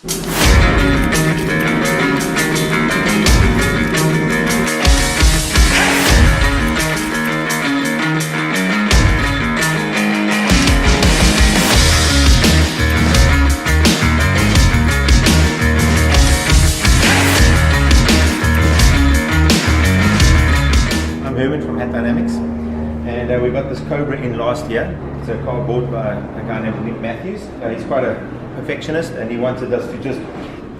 And we got this Cobra in last year. It's a car bought by a guy named Nick Matthews. He's quite a perfectionist and he wanted us to just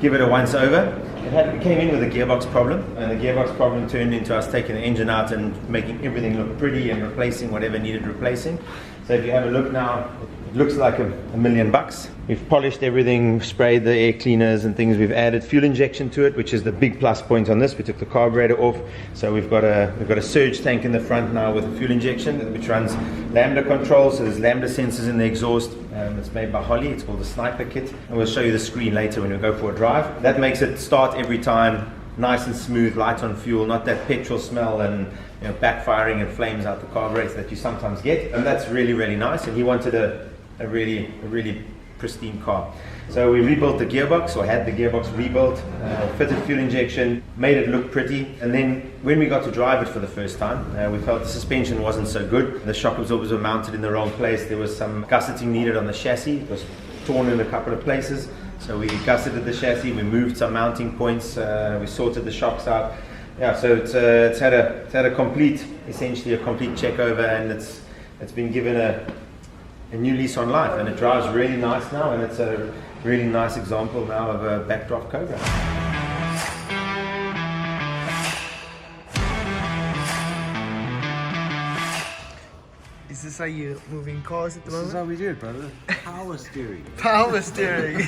give it a once over. It came in with a gearbox problem, and the gearbox problem turned into us taking the engine out and making everything look pretty and replacing whatever needed replacing. So if you have a look now, it looks like $1 million. We've polished everything, sprayed the air cleaners and things. We've added fuel injection to it, which is the big plus point on this. We took the carburetor off, so we've got a surge tank in the front now with a fuel injection, which runs lambda control. So there's lambda sensors in the exhaust. It's made by Holly. It's called the Sniper Kit, and we'll show you the screen later when we go for a drive. That makes it start every time nice and smooth, light on fuel, not that petrol smell and backfiring and flames out the carburetor that you sometimes get. And that's really, really nice. And he wanted a really pristine car. So we rebuilt the gearbox, or had the gearbox rebuilt, fitted fuel injection, made it look pretty. And then when we got to drive it for the first time, we felt the suspension wasn't so good. The shock absorbers were mounted in the wrong place. There was some gusseting needed on the chassis. It was torn in a couple of places. So we gusseted the chassis, we moved some mounting points, we sorted the shocks out. Yeah, so it's had a complete, essentially a complete check over, and it's been given a new lease on life, and it drives really nice now, and it's a really nice example now of a Backdraft Cobra. Is this how you're moving cars at the moment? This is how we do it, brother. Power steering. Power steering.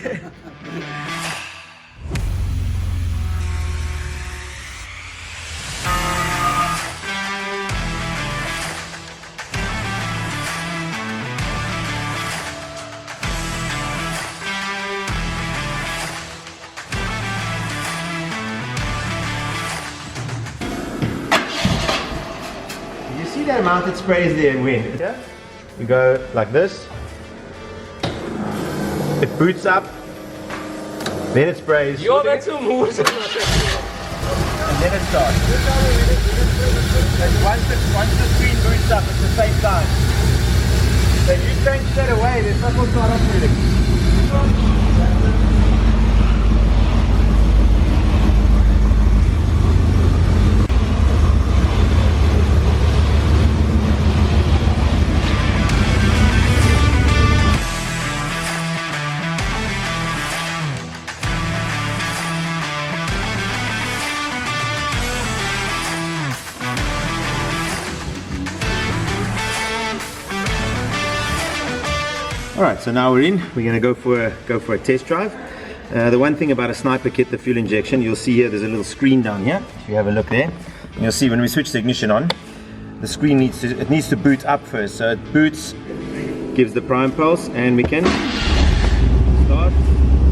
See that amount it sprays there and when? Yeah? We go like this, it boots up, then it sprays, and then it starts. And once the screen boots up, it's the same time. So if you crank that away, the stuff will start operating. Alright, so now we're going to go for a test drive. The one thing about a Sniper Kit, the fuel injection, you'll see here there's a little screen down here. If you have a look there, and you'll see when we switch the ignition on, the screen needs to boot up first. So it boots, gives the prime pulse, and we can start.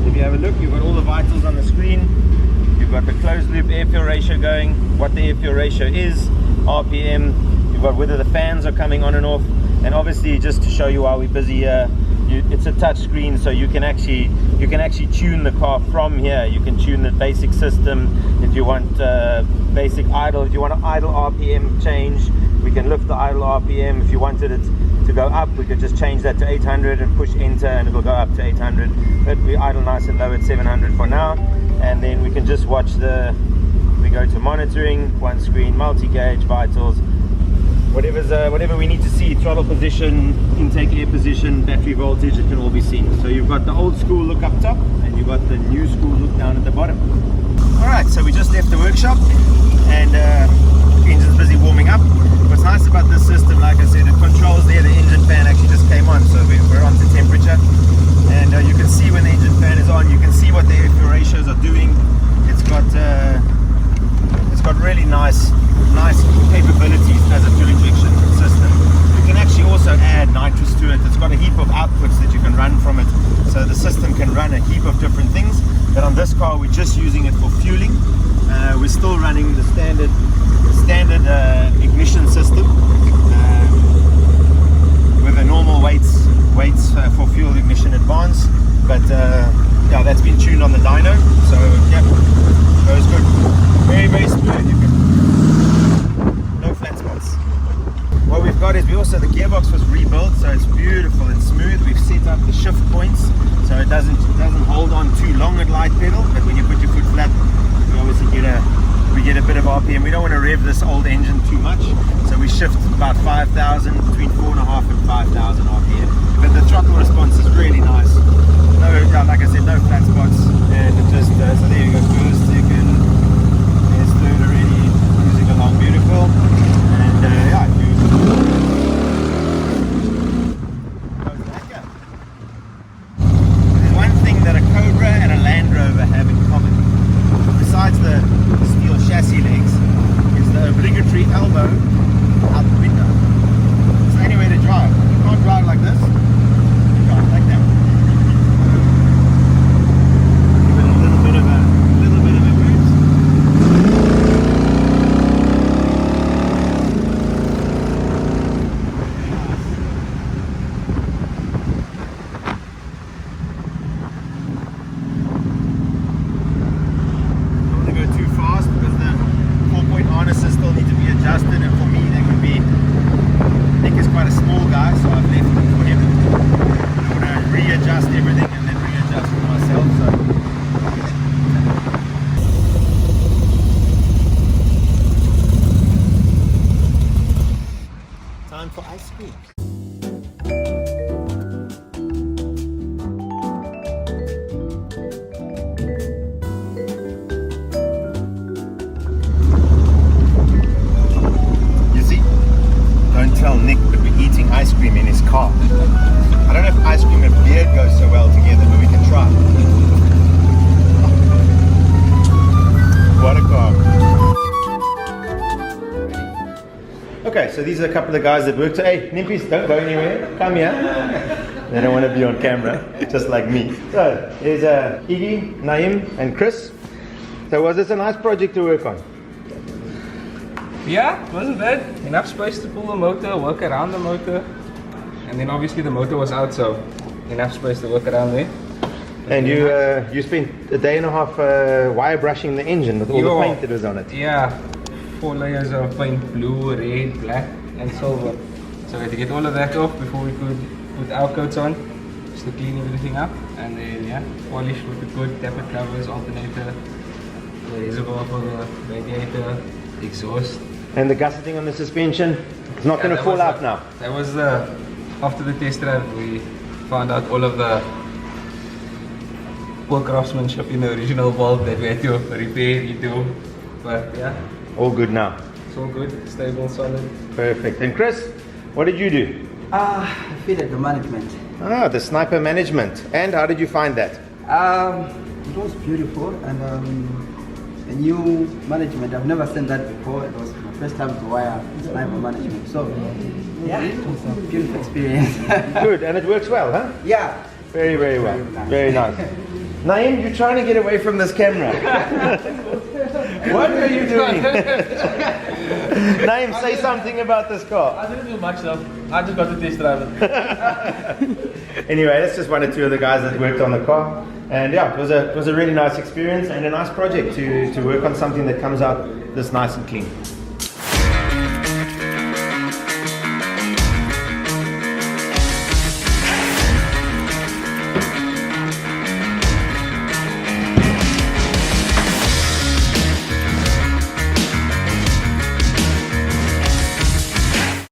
If you have a look, you've got all the vitals on the screen. You've got the closed loop air fuel ratio going, what the air fuel ratio is, RPM, you've got whether the fans are coming on and off, and obviously just to show you while we're busy here, it's a touch screen, so you can actually tune the car from here. You can tune the basic system. If you want basic idle, if you want an idle RPM change, we can lift the idle RPM. If you wanted it to go up, we could just change that to 800 and push enter, and it will go up to 800. But we idle nice and low at 700 for now, and then we can just watch we go to monitoring, one screen, multi-gauge, vitals, whatever we need to see, throttle position, intake air position, battery voltage, it can all be seen. So you've got the old school look up top, and you've got the new school look down at the bottom. Alright, so we just left the workshop, and the engine's busy warming up. What's nice about this system, like I said, it controls there, the engine fan actually just came on, so we're on to temperature. And you can see when the engine fan is on, you can see what the air fuel ratios are doing. It's got really nice capabilities as a fuel injection system. You can actually also add nitrous to it. It's got a heap of outputs that you can run from it, so the system can run a heap of different things. But on this car, we're just using it for fueling. We're still running the standard ignition system with a normal weights for fuel ignition advance, but yeah, that's been tuned on the dyno, so yeah, goes good. Very, very smooth. No flat spots. What we've got is the gearbox was rebuilt, so it's beautiful and smooth. We've set up the shift points so it doesn't hold on too long at light pedal, but when you put your foot flat, we obviously get a bit of RPM. We don't want to rev this old engine too much, so we shift about 5,000, between 4.5 and 5,000 RPM. But the throttle response is really nice. No, like I said, no flat spots, and it just so there you go, first, second, there's third already, cruising along beautiful, and yeah, there's one thing that a Cobra and a Land Rover have in common, besides the steel chassis legs, is the obligatory elbow out the window. It's the only way to drive. You can't drive like this, you drive like that. Give it a little bit of a boost. Too fast because the 4-point harnesses still need to be adjusted, and for me they can be, Nick is quite a small guy, so I've left it for him. I want to readjust everything and then readjust for myself, so time for ice cream. Tell Nick that we're eating ice cream in his car. I don't know if ice cream and beer go so well together, but we can try. What a car. Okay, so these are a couple of guys that worked. Hey, Nimpies, don't go anywhere. Come here. They don't want to be on camera, just like me. So, there's Iggy, Naim, and Chris. So was this a nice project to work on? Yeah, it wasn't bad. Enough space to pull the motor, work around the motor. And then obviously the motor was out, so enough space to work around there. And you spent a day and a half wire brushing the engine with all the paint that was on it. Yeah, 4 layers of paint, blue, red, black and silver. So we had to get all of that off before we could put our coats on, just to clean everything up. And then yeah, polish with the good tappet covers, alternator, the reservoir for the radiator, exhaust. And the gusseting on the suspension, it's not going to fall out now. That was after the test drive, we found out all of the poor craftsmanship in the original valve that we had to repair, redo. But yeah, all good now. It's all good, stable, solid. Perfect. And Chris, what did you do? I fitted the management. Ah, the sniper management. And how did you find that? It was beautiful, and a new management. I've never seen that before. It was my first time to wire sniper management. So yeah, it was a beautiful experience. Good, and it works well, huh? Yeah. Very, very well. Very nice. Naim, you're trying to get away from this camera. What are you doing? Naim, say something about this car. I didn't do much though. I just got to test drive it. Anyway, that's just one or two of the guys that worked on the car. And yeah, it was a really nice experience and a nice project to work on something that comes out this nice and clean.